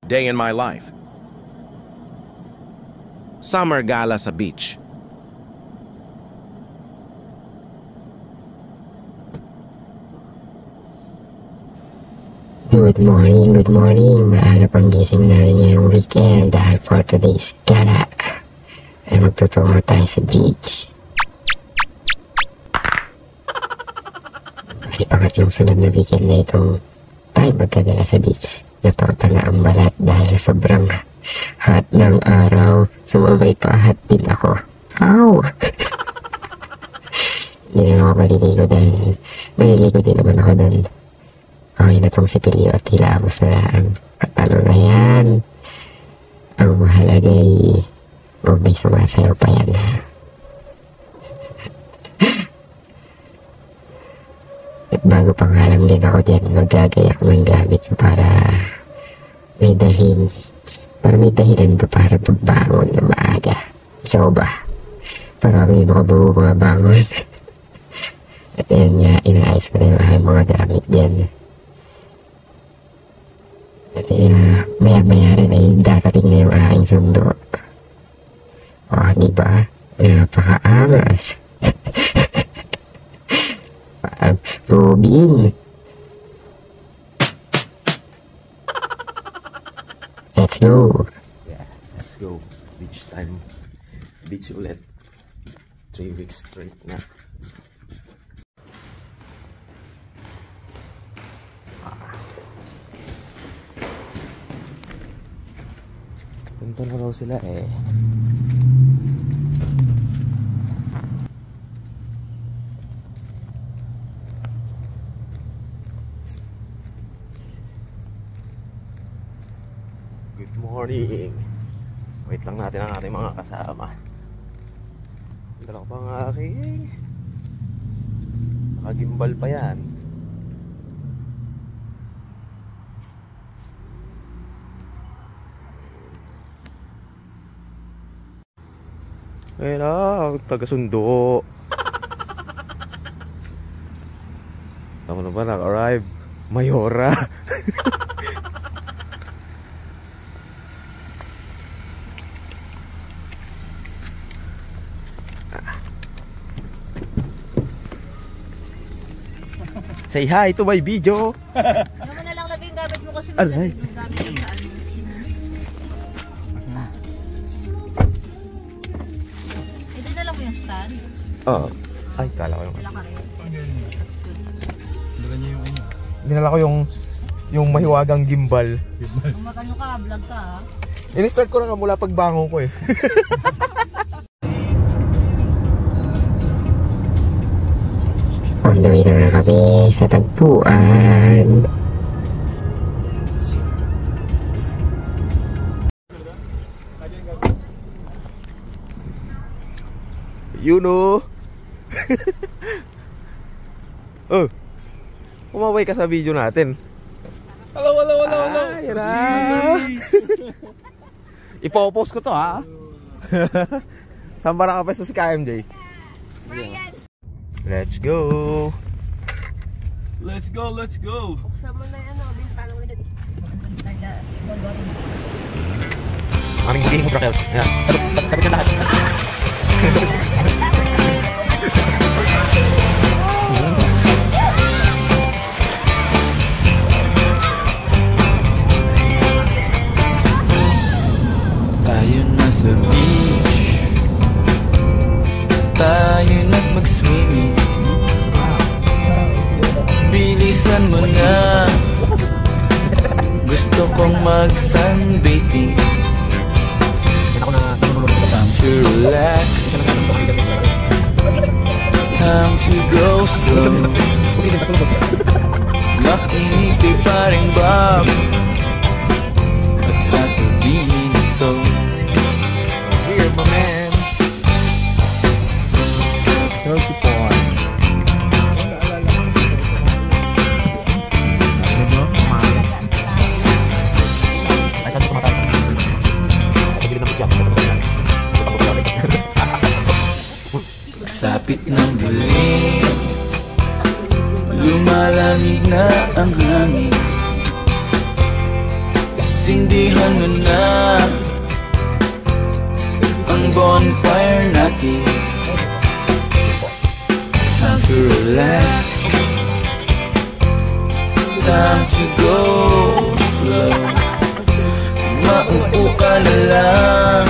Day in my life. Summer gala sa beach. Good morning, good morning. Maaga pang gising natin ngayong weekend dahil for today's gala ay magtutungo tayo sa beach. Ay pangatlong sunod na weekend na itong tayo magkadala sa beach. Natorta na ang balat dahil sobrang hot ng araw. Sumabay pa hot din ako. Ow! Hindi na ako maliligo dahil maliligo din naman ako doon. Okay na itong si Pilio at hilamos na lang. Katalo na yan. Ang mahalaga ay huwag may sumasayaw pa yan ha. At bago pang halang din ako dyan, magagayak ng gamit para may dahilan ba para babangon na maaga. Ikaw ba? Parami mga bumabangon. At yan nga, inaayos ko na yung mga gamit dyan. At maya-maya rin ay darating na yung aking sundo. O, diba? Napaka-angas. Robin. Let's go. Yeah, let's go. Beach time. Beach ulit. 3 weeks straight na. Punta na raw sila eh. Good morning. Wait lang natin ang ating mga kasama. Dala ko pa ang aking nakagimbal pa yan. Ayun ang taga-sundo. Tama na ba naka-arrive? Mayora. Say hi to my video. Ano mo na lang lagay yung gamit mo kasi alay. Yung gamit mo sa ano. Ito na lang mo yung stand? Oo. Ay, kala ko yung... Wala ka rin. Dinala ko yung mahiwagang gimbal. Kung magano ka, vlog ka ha. In-start ko na nga mula pagbangon ko eh. On the way na nga kami sa tagpuan. You know. Oh. Umaway ka sa video natin. Hello. Yan na. Ipopost ko to ha. Saan ba nakapesto si KMJ? Let's go. Let's go. Buksan mo na yan o, bintana mo dito. Maring bigay mo Raquel. Yan. Sabit ka lahat. Tayo na sa beach. Tayo na mag-swimming. Bilisan mo na. Gusto kong mag-sunbathing. Time to relax. Time to go slow. Makinig kay paring Bob at sasabihin ito. Here, my man. Turkey porn. Pagsapit ng dilim, lumalamig na ang hangin. Damihan mo na ang bonfire natin. Time to relax, time to go slow. Maupo ka na lang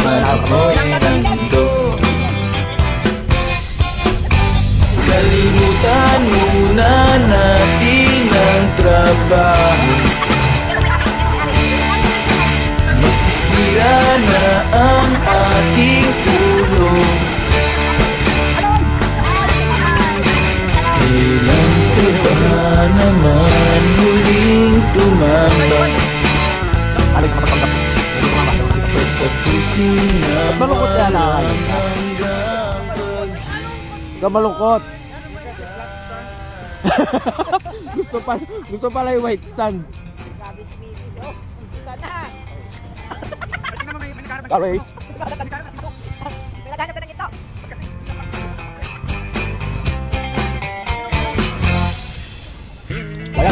para ako'y nando. Kalimutan muna natin ang trabaho. Masisira na ang ating ulo. Kailan ko ba naman huling tumambay? Tapusin na Malungkot yan na kayo. Kamalungkot. gusto pala yung white sand. Okay. Wala.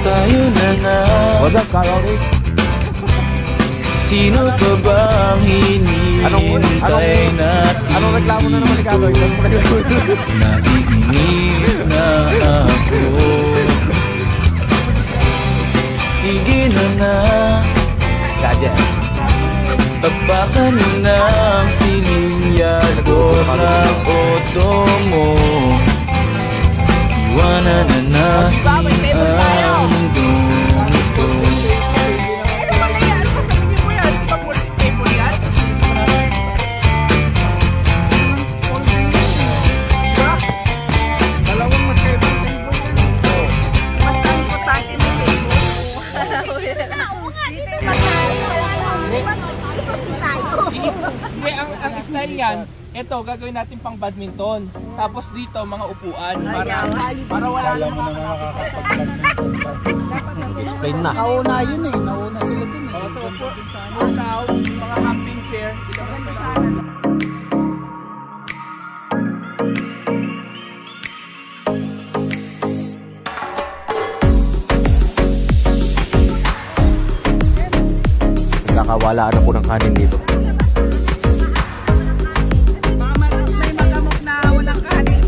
tayo na nga. What's up, Karaoke? Sino pa bang hinihintay natin? Anong reklamo na naman ni Kaloy? Naiinip na ako. Sige na nga, tapakan ng silinyador ng auto mo. Iwanan na natin ang mundong ito. Hindi, ang style yan, ito, gagawin natin pang badminton. Tapos dito, mga upuan. Para wala Alam mo naman makakapag-badminton ka. Explain na. Nauna yun eh. Nauna sila dun eh. So, for now, mga camping chair. Dito na pa. Nagkakawalaan ako ng kanin dito. May magamok na walang kanin.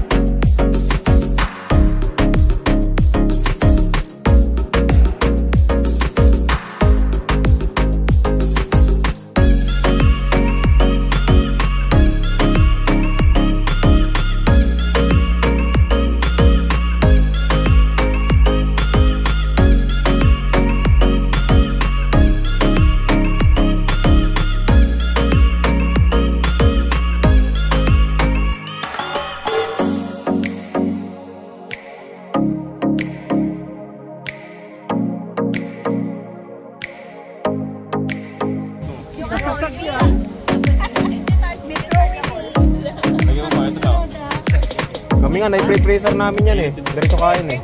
Kami nga, na-pre-freezer namin yan eh. Diretso kain eh.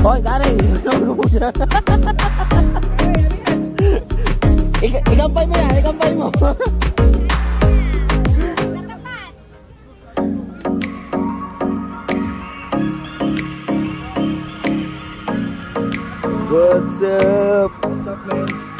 Hoy, Kari! Ikampay mo yan! Ikampay mo! What's up? What's up, man?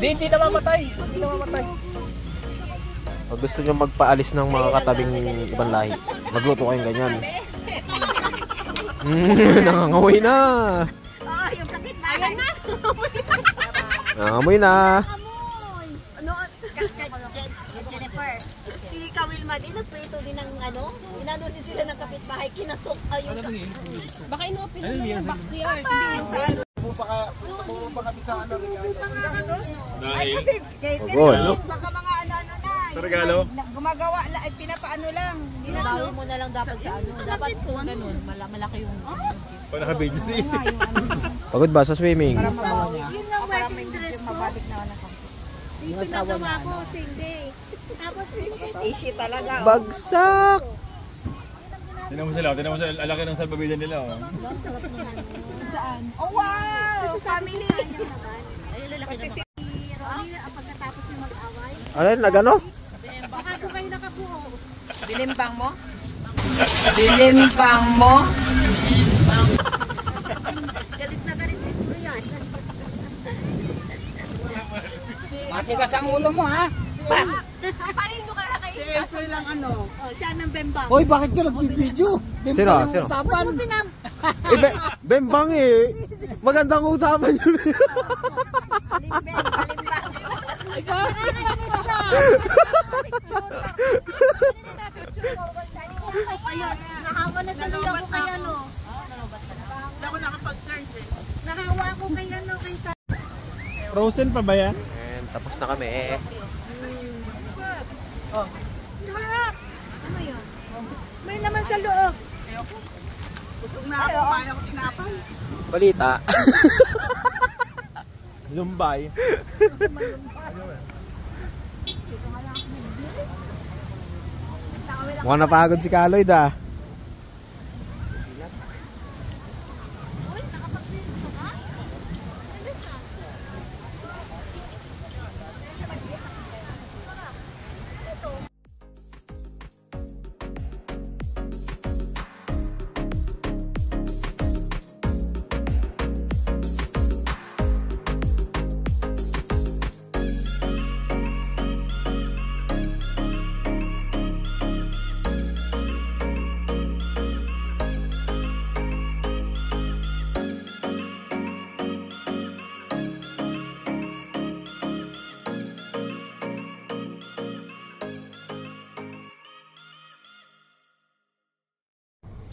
Hindi namamatay. Hindi namamatay. Pag gusto nyo magpaalis ng mga katabing ibang lahi, magluto kayong ganyan. Nangangamoy na. Oo, yung kakit na. Ayan na. Nangangamoy na. Amoy. Ano? Jennifer. Si Kawilma din, nagprito din ng ano. Inano din sila ng kapitbahay. Kinatok. Ayun. Baka inopen na yung backyard. Hindi yung sa ano. Ay kasi, baka mga ano-ano na. Regalo? Gumagawa, pinapaano lang. Bawi mo na lang dapat sa ano. Dapat kung ganun, malaki yung... O naka-video siya. Pagod ba sa swimming? Yun ang wedding dress ko. Yung pinagawa ko, same day. Tapos, ishi talaga. Bagsak! Tinan mo sila, alaki ng salbabidan nila. Oh. Saan? Oh, wow! Sa family. Ayun, lalaki naman. Ronnie, pagkatapos yung mag-away. Ano yun? Nagano? Baka doon kayo nakabuo. Binimbang mo? Binimbang mo? Galit na galit siguro yan. Matigas ang ulo mo, ha? Sampalin mo kaya kayo. Si Elsoy lang ano. Oh, siya ng bembang. Hoy, bakit ka nag-video? Sino? Sino? Huwag mo pinam. Bembang eh. Magandang usapan yun. Balimbang. Nakakainis na. Ayun, nahawa na tuloy ako kay ano. Hindi ako nakapag-turn eh. Nahawa ako kay ano, kay Frozen pa ba yan? And tapos na kami eh. Harap! Ano yun? May naman sa loob. Busog na ako, kaya ko tinapay. Balita. Lumbay. Mukhang napagod si Kaloyd ah.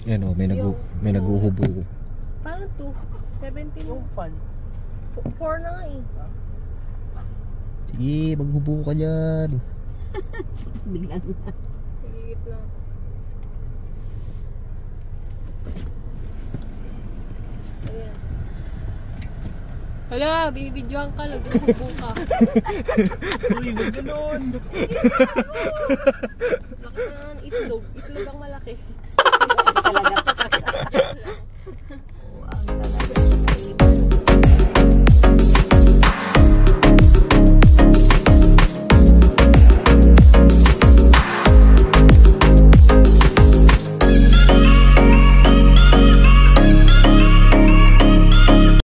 Yan o, may nag-uhubo. Paano 2? 17? Yung fun. 4 na nga eh. Sige, maghubo ka dyan. Tapos biglang. Higit lang. Ayan. Hala, binibidyoan ka, naghuhubo ka. Uy, huwag ganun. Laki na ng itlog. Itlog ang malaki.